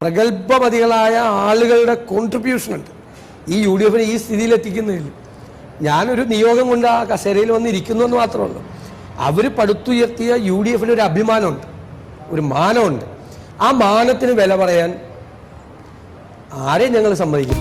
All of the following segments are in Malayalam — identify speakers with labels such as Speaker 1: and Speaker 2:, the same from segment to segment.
Speaker 1: പ്രഗത്ഭമതികളായ ആളുകളുടെ കോൺട്രിബ്യൂഷൻ ഉണ്ട് ഈ യു ഡി എഫിനെ ഈ സ്ഥിതിയിലെത്തിക്കുന്നതിൽ. ഞാനൊരു നിയോഗം കൊണ്ട് ആ കസേരയിൽ വന്നിരിക്കുന്നു എന്ന് മാത്രമേ ഉള്ളൂ. അവർ പടുത്തുയർത്തിയ യു ഡി എഫിന് ഒരു അഭിമാനമുണ്ട്, ഒരു മാനമുണ്ട്. ആ മാനത്തിന് വില പറയാൻ ആരെയും ഞങ്ങൾ സമ്മതിക്കും.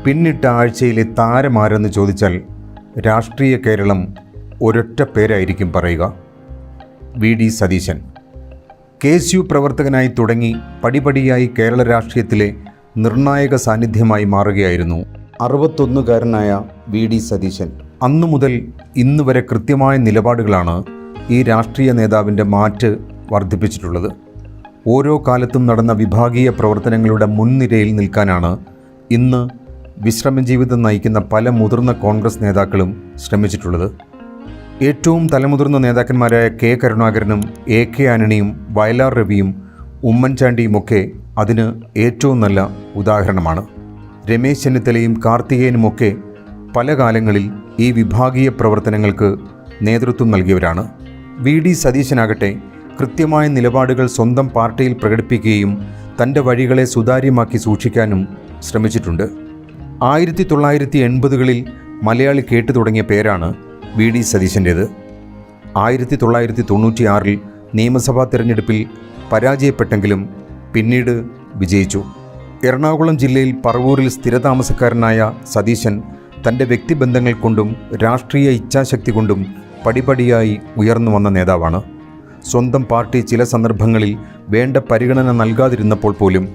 Speaker 2: പിന്നിട്ട ആഴ്ചയിലെ താരമാരെന്ന് ചോദിച്ചാൽ രാഷ്ട്രീയ കേരളം ഒരൊറ്റ പേരായിരിക്കും പറയുക: വി ഡി സതീശൻ. KSU പ്രവർത്തകനായി തുടങ്ങി പടിപടിയായി കേരള രാഷ്ട്രീയത്തിലെ നിർണായക സാന്നിധ്യമായി മാറുകയായിരുന്നു 61കാരനായ വി ഡി സതീശൻ. അന്നു മുതൽ ഇന്ന് വരെ കൃത്യമായ നിലപാടുകളാണ് ഈ രാഷ്ട്രീയ നേതാവിൻ്റെ മാറ്റ് വർദ്ധിപ്പിച്ചിട്ടുള്ളത്. ഓരോ കാലത്തും നടന്ന വിഭാഗീയ പ്രവർത്തനങ്ങളുടെ മുൻനിരയിൽ നിൽക്കാനാണ് ഇന്ന് വിശ്രമജീവിതം നയിക്കുന്ന പല മുതിർന്ന കോൺഗ്രസ് നേതാക്കളും ശ്രമിച്ചിട്ടുള്ളത്. ഏറ്റവും തലമുതിർന്ന നേതാക്കന്മാരായ കെ കരുണാകരനും AK ആന്റണിയും വയലാർ രവിയും ഉമ്മൻചാണ്ടിയുമൊക്കെ അതിന് ഏറ്റവും നല്ല ഉദാഹരണമാണ്. രമേശ് ചെന്നിത്തലയും കാർത്തികേയനുമൊക്കെ പല കാലങ്ങളിൽ ഈ വിഭാഗീയ പ്രവർത്തനങ്ങൾക്ക് നേതൃത്വം നൽകിയവരാണ്. വി ഡി സതീശനാകട്ടെ കൃത്യമായ നിലപാടുകൾ സ്വന്തം പാർട്ടിയിൽ പ്രകടിപ്പിക്കുകയും തൻ്റെ വഴികളെ സുതാര്യമാക്കി സൂക്ഷിക്കാനും ശ്രമിച്ചിട്ടുണ്ട്. 1980കളിൽ മലയാളി കേട്ടു തുടങ്ങിയ പേരാണ് വി ഡി സതീശൻ്റേത്. 1996 നിയമസഭാ തിരഞ്ഞെടുപ്പിൽ പരാജയപ്പെട്ടെങ്കിലും പിന്നീട് വിജയിച്ചു. എറണാകുളം ജില്ലയിൽ പറവൂരിൽ സ്ഥിരതാമസക്കാരനായ സതീശൻ തൻ്റെ വ്യക്തിബന്ധങ്ങൾ കൊണ്ടും രാഷ്ട്രീയ ഇച്ഛാശക്തി കൊണ്ടും പടിപടിയായി ഉയർന്നു വന്ന നേതാവാണ്. സ്വന്തം പാർട്ടി ചില സന്ദർഭങ്ങളിൽ വേണ്ട പരിഗണന നൽകാതിരുന്നപ്പോൾ പോലും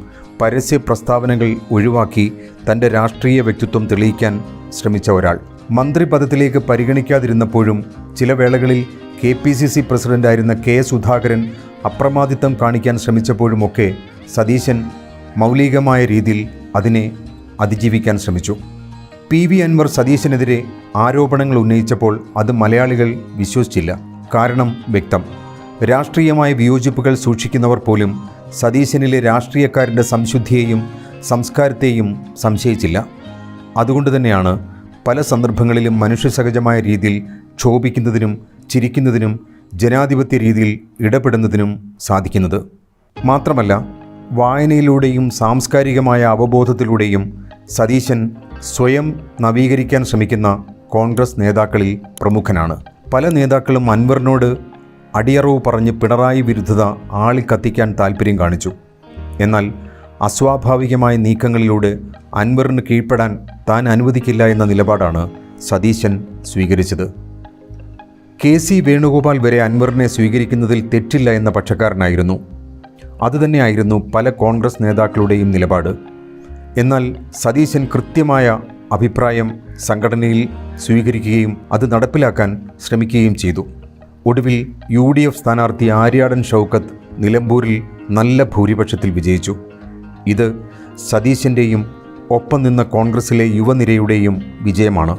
Speaker 2: പരസ്യ പ്രസ്താവനകൾ ഒഴിവാക്കി തൻ്റെ രാഷ്ട്രീയ വ്യക്തിത്വം തെളിയിക്കാൻ ശ്രമിച്ച ഒരാൾ. മന്ത്രിപദത്തിലേക്ക് പരിഗണിക്കാതിരുന്നപ്പോഴും ചില വേളകളിൽ KPCC പ്രസിഡന്റായിരുന്ന K സുധാകരൻ അപ്രമാദിത്വം കാണിക്കാൻ ശ്രമിച്ചപ്പോഴുമൊക്കെ സതീശൻ മൗലികമായ രീതിയിൽ അതിനെ അതിജീവിക്കാൻ ശ്രമിച്ചു. PV അൻവർ സതീശനെതിരെ ആരോപണങ്ങൾ ഉന്നയിച്ചപ്പോൾ അത് മലയാളികൾ വിശ്വസിച്ചില്ല. കാരണം വ്യക്തം: രാഷ്ട്രീയമായ വിയോജിപ്പുകൾ സൂക്ഷിക്കുന്നവർ പോലും സതീശനിലെ രാഷ്ട്രീയക്കാരൻ്റെ സംശുദ്ധിയെയും സംസ്കാരത്തെയും സംശയിച്ചില്ല. അതുകൊണ്ട് തന്നെയാണ് പല സന്ദർഭങ്ങളിലും മനുഷ്യസഹജമായ രീതിയിൽ ക്ഷോഭിക്കുന്നതിനും ചിരിക്കുന്നതിനും ജനാധിപത്യ രീതിയിൽ ഇടപെടുന്നതിനും സാധിക്കുന്നത്. മാത്രമല്ല, വായനയിലൂടെയും സാംസ്കാരികമായ അവബോധത്തിലൂടെയും സതീശൻ സ്വയം നവീകരിക്കാൻ ശ്രമിക്കുന്ന കോൺഗ്രസ് നേതാക്കളിൽ പ്രമുഖനാണ്. പല നേതാക്കളും അൻവറിനോട് അടിയറവ് പറഞ്ഞ് പിണറായി വിരുദ്ധത ആളിക്കത്തിക്കാൻ താൽപ്പര്യം കാണിച്ചു. എന്നാൽ അസ്വാഭാവികമായ നീക്കങ്ങളിലൂടെ അൻവറിന് കീഴ്പ്പെടാൻ താൻ അനുവദിക്കില്ല എന്ന നിലപാടാണ് സതീശൻ സ്വീകരിച്ചത്. KC വേണുഗോപാൽ വരെ അൻവറിനെ സ്വീകരിക്കുന്നതിൽ തെറ്റില്ല എന്ന പക്ഷക്കാരനായിരുന്നു. അതുതന്നെയായിരുന്നു പല കോൺഗ്രസ് നേതാക്കളുടെയും നിലപാട്. എന്നാൽ സതീശൻ കൃത്യമായ അഭിപ്രായം സംഘടനയിൽ സ്വീകരിക്കുകയും അത് നടപ്പിലാക്കാൻ ശ്രമിക്കുകയും ചെയ്തു. ഒടുവിൽ UDF സ്ഥാനാർത്ഥി ആര്യാടൻ ഷൗക്കത്ത് നിലമ്പൂരിൽ നല്ല ഭൂരിപക്ഷത്തിൽ വിജയിച്ചു. ഇത് സതീശൻ്റെയും ഒപ്പം നിന്ന കോൺഗ്രസിലെ യുവനിരയുടെയും വിജയമാണ്.